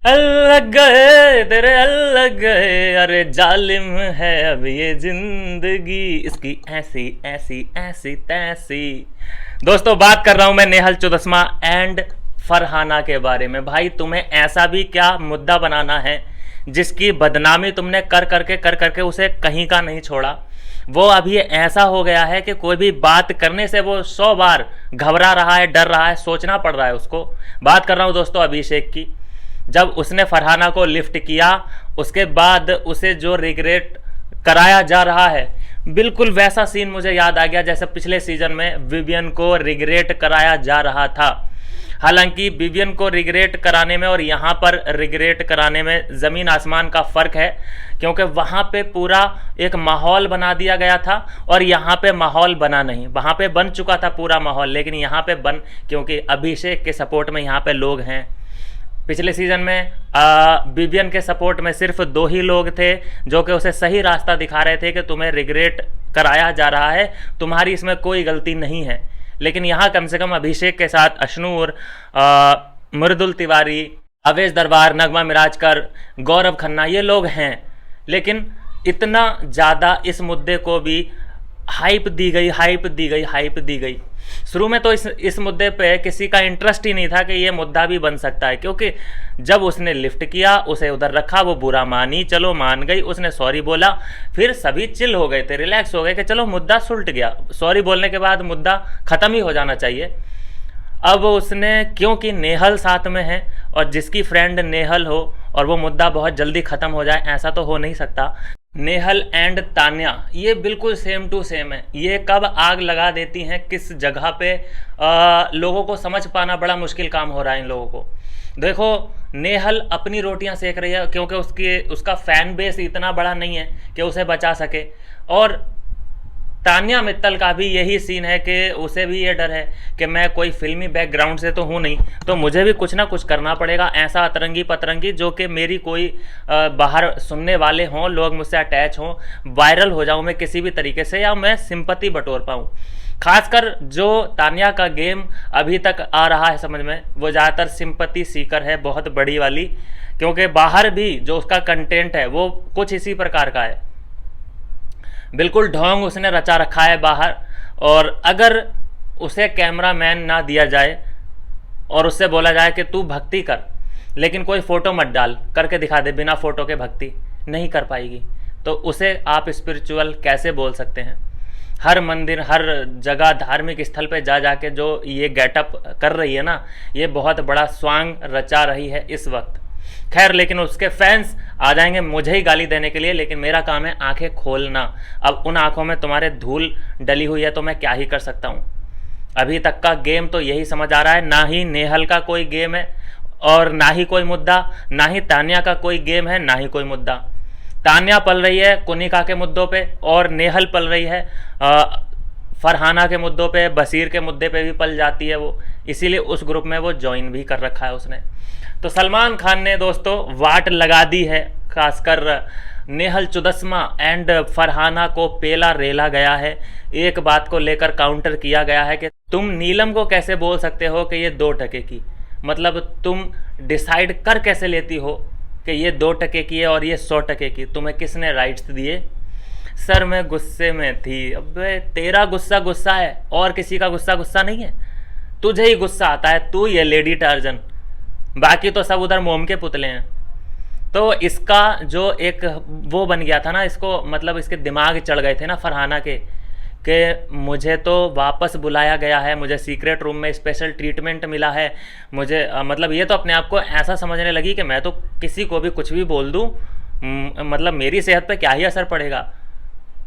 अलग गए तेरे अलग गए, अरे जालिम है अब ये जिंदगी, इसकी ऐसी ऐसी ऐसी तैसी। दोस्तों, बात कर रहा हूं मैं नेहल चुदस्मा एंड फरहाना के बारे में। भाई, तुम्हें ऐसा भी क्या मुद्दा बनाना है जिसकी बदनामी तुमने कर करके उसे कहीं का नहीं छोड़ा। वो अभी ऐसा हो गया है कि कोई भी बात करने से वो 100 बार घबरा रहा है, डर रहा है, सोचना पड़ रहा है उसको। बात कर रहा हूं दोस्तों अभिषेक की। जब उसने फरहाना को लिफ्ट किया, उसके बाद उसे जो रिग्रेट कराया जा रहा है, बिल्कुल वैसा सीन मुझे याद आ गया जैसे पिछले सीजन में विवियन को रिग्रेट कराया जा रहा था। हालांकि विवियन को रिग्रेट कराने में और यहाँ पर रिग्रेट कराने में ज़मीन आसमान का फ़र्क है, क्योंकि वहाँ पे पूरा एक माहौल बना दिया गया था और यहाँ पे माहौल बना नहीं। वहाँ पे बन चुका था पूरा माहौल, लेकिन यहाँ पे क्योंकि अभिषेक के सपोर्ट में यहाँ पे लोग हैं। पिछले सीजन में विवियन के सपोर्ट में सिर्फ 2 ही लोग थे जो कि उसे सही रास्ता दिखा रहे थे कि तुम्हें रिग्रेट कराया जा रहा है, तुम्हारी इसमें कोई गलती नहीं है। लेकिन यहाँ कम से कम अभिषेक के साथ अशनूर, मृदुल तिवारी, अवेश दरबार, नगमा मिराजकर, गौरव खन्ना, ये लोग हैं। लेकिन इतना ज़्यादा इस मुद्दे को भी हाइप दी गई। शुरू में तो इस मुद्दे पे किसी का इंटरेस्ट ही नहीं था कि ये मुद्दा भी बन सकता है, क्योंकि जब उसने लिफ्ट किया, उसे उधर रखा, वो बुरा मानी, चलो मान गई, उसने सॉरी बोला, फिर सभी चिल हो गए थे, रिलैक्स हो गए कि चलो मुद्दा सुलट गया। सॉरी बोलने के बाद मुद्दा ख़त्म ही हो जाना चाहिए। अब उसने, क्योंकि नेहल साथ में है और जिसकी फ्रेंड नेहल हो और वो मुद्दा बहुत जल्दी ख़त्म हो जाए, ऐसा तो हो नहीं सकता। नेहल एंड तान्या ये बिल्कुल सेम टू सेम है। ये कब आग लगा देती हैं किस जगह पे, लोगों को समझ पाना बड़ा मुश्किल काम हो रहा है इन लोगों को। देखो, नेहल अपनी रोटियां सेक रही है क्योंकि उसका फैन बेस इतना बड़ा नहीं है कि उसे बचा सके, और तान्या मित्तल का भी यही सीन है कि उसे भी ये डर है कि मैं कोई फिल्मी बैकग्राउंड से तो हूँ नहीं, तो मुझे भी कुछ ना कुछ करना पड़ेगा, ऐसा अतरंगी पतरंगी जो कि मेरी कोई बाहर सुनने वाले हों, लोग मुझसे अटैच हों, वायरल हो जाऊँ मैं किसी भी तरीके से, या मैं सिंपैथी बटोर पाऊँ। खासकर जो तान्या का गेम अभी तक आ रहा है समझ में, वो ज़्यादातर सिंपैथी सीकर है, बहुत बड़ी वाली, क्योंकि बाहर भी जो उसका कंटेंट है वो कुछ इसी प्रकार का है। बिल्कुल ढोंग उसने रचा रखा है बाहर, और अगर उसे कैमरामैन ना दिया जाए और उससे बोला जाए कि तू भक्ति कर लेकिन कोई फ़ोटो मत डाल, करके दिखा दे बिना फ़ोटो के भक्ति, नहीं कर पाएगी। तो उसे आप स्पिरिचुअल कैसे बोल सकते हैं? हर मंदिर, हर जगह, धार्मिक स्थल पे जा जाके जो ये गेटअप कर रही है ना, ये बहुत बड़ा स्वांग रचा रही है इस वक्त। खैर, लेकिन उसके फैंस आ जाएंगे मुझे ही गाली देने के लिए, लेकिन मेरा काम है आंखें खोलना। अब उन आंखों में तुम्हारे धूल डली हुई है तो मैं क्या ही कर सकता हूँ। अभी तक का गेम तो यही समझ आ रहा है, ना ही नेहल का कोई गेम है और ना ही कोई मुद्दा, ना ही तान्या का कोई गेम है, ना ही कोई मुद्दा। तान्या पल रही है कुनिका के मुद्दों पे और नेहल पल रही है फरहाना के मुद्दों पे, बशीर के मुद्दे पे भी पल जाती है वो, इसीलिए उस ग्रुप में वो ज्वाइन भी कर रखा है उसने। तो सलमान खान ने दोस्तों वाट लगा दी है, खासकर नेहल चुदस्मा एंड फरहाना को पेला रेला गया है। एक बात को लेकर काउंटर किया गया है कि तुम नीलम को कैसे बोल सकते हो कि ये 2 टके की, मतलब तुम डिसाइड कर कैसे लेती हो कि ये 2 टके की है और ये 100 टके की, तुम्हें किसने राइट्स दिए? सर मैं गुस्से में थी। अबे तेरा गुस्सा गुस्सा है और किसी का गुस्सा गुस्सा नहीं है, तुझे ही गुस्सा आता है, तू ये लेडी टार्जन, बाकी तो सब उधर मोम के पुतले हैं। तो इसका जो एक वो बन गया था ना, इसको मतलब इसके दिमाग चढ़ गए थे ना फरहाना के, कि मुझे तो वापस बुलाया गया है, मुझे सीक्रेट रूम में स्पेशल ट्रीटमेंट मिला है, मुझे मतलब ये तो अपने आप को ऐसा समझने लगी कि मैं तो किसी को भी कुछ भी बोल दूँ, मतलब मेरी सेहत पे क्या ही असर पड़ेगा।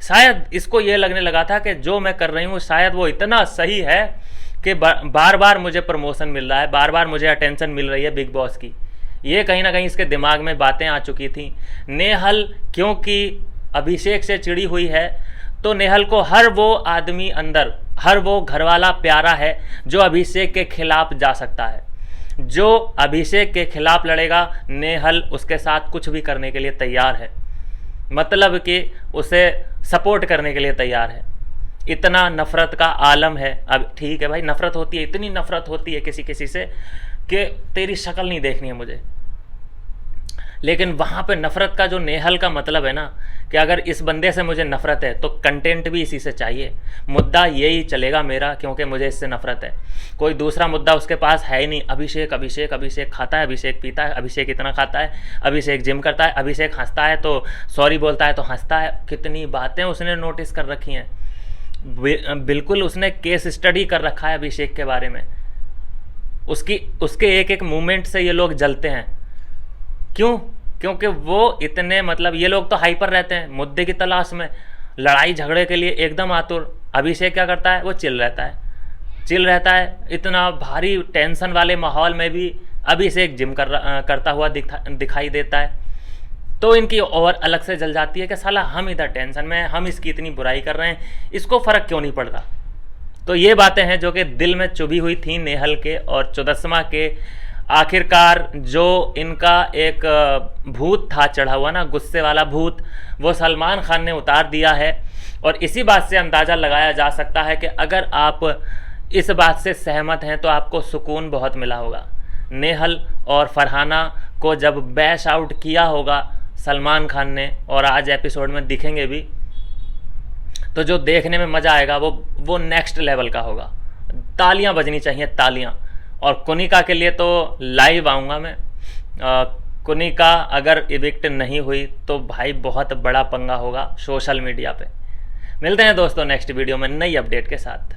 शायद इसको ये लगने लगा था कि जो मैं कर रही हूँ शायद वो इतना सही है कि बार बार मुझे प्रमोशन मिल रहा है, बार बार मुझे अटेंशन मिल रही है बिग बॉस की। ये कहीं ना कहीं इसके दिमाग में बातें आ चुकी थी। नेहल क्योंकि अभिषेक से चिड़ी हुई है, तो नेहल को हर वो आदमी अंदर, हर वो घरवाला प्यारा है जो अभिषेक के खिलाफ जा सकता है। जो अभिषेक के खिलाफ लड़ेगा, नेहल उसके साथ कुछ भी करने के लिए तैयार है, मतलब कि उसे सपोर्ट करने के लिए तैयार है। इतना नफ़रत का आलम है। अब ठीक है भाई, नफ़रत होती है, इतनी नफ़रत होती है किसी किसी से कि तेरी शक्ल नहीं देखनी है मुझे, लेकिन वहाँ पे नफ़रत का जो नेहल का मतलब है ना कि अगर इस बंदे से मुझे नफ़रत है तो कंटेंट भी इसी से चाहिए, मुद्दा यही चलेगा मेरा, क्योंकि मुझे इससे नफ़रत है। कोई दूसरा मुद्दा उसके पास है ही नहीं। अभिषेक अभिषेक अभिषेक खाता है, अभिषेक पीता है, अभिषेक इतना खाता है, अभिषेक जिम करता है, अभिषेक हंसता है तो सॉरी बोलता है तो हंसता है। कितनी बातें उसने नोटिस कर रखी हैं, बिल्कुल उसने केस स्टडी कर रखा है अभिषेक के बारे में। उसके एक एक मूवमेंट से ये लोग जलते हैं। क्यों? क्योंकि वो इतने मतलब ये लोग तो हाइपर रहते हैं, मुद्दे की तलाश में, लड़ाई झगड़े के लिए एकदम आतुर। अभिषेक क्या करता है? वो चिल रहता है। इतना भारी टेंशन वाले माहौल में भी अभिषेक जिम करता हुआ दिखाई देता है। तो इनकी और अलग से जल जाती है कि साला हम इधर टेंशन में, हम इसकी इतनी बुराई कर रहे हैं, इसको फ़र्क क्यों नहीं पड़ रहा। तो ये बातें हैं जो कि दिल में चुभी हुई थी नेहल के और चुदस्मा के। आखिरकार जो इनका एक भूत था चढ़ा हुआ ना, गुस्से वाला भूत, वो सलमान खान ने उतार दिया है। और इसी बात से अंदाज़ा लगाया जा सकता है कि अगर आप इस बात से सहमत हैं तो आपको सुकून बहुत मिला होगा। नेहल और फरहाना को जब बैश आउट किया होगा सलमान खान ने, और आज एपिसोड में दिखेंगे भी, तो जो देखने में मज़ा आएगा वो नेक्स्ट लेवल का होगा। तालियां बजनी चाहिए, तालियां। और कुनिका के लिए तो लाइव आऊँगा मैं। कुनिका अगर इविक्ट नहीं हुई तो भाई बहुत बड़ा पंगा होगा सोशल मीडिया पे। मिलते हैं दोस्तों नेक्स्ट वीडियो में नई अपडेट के साथ।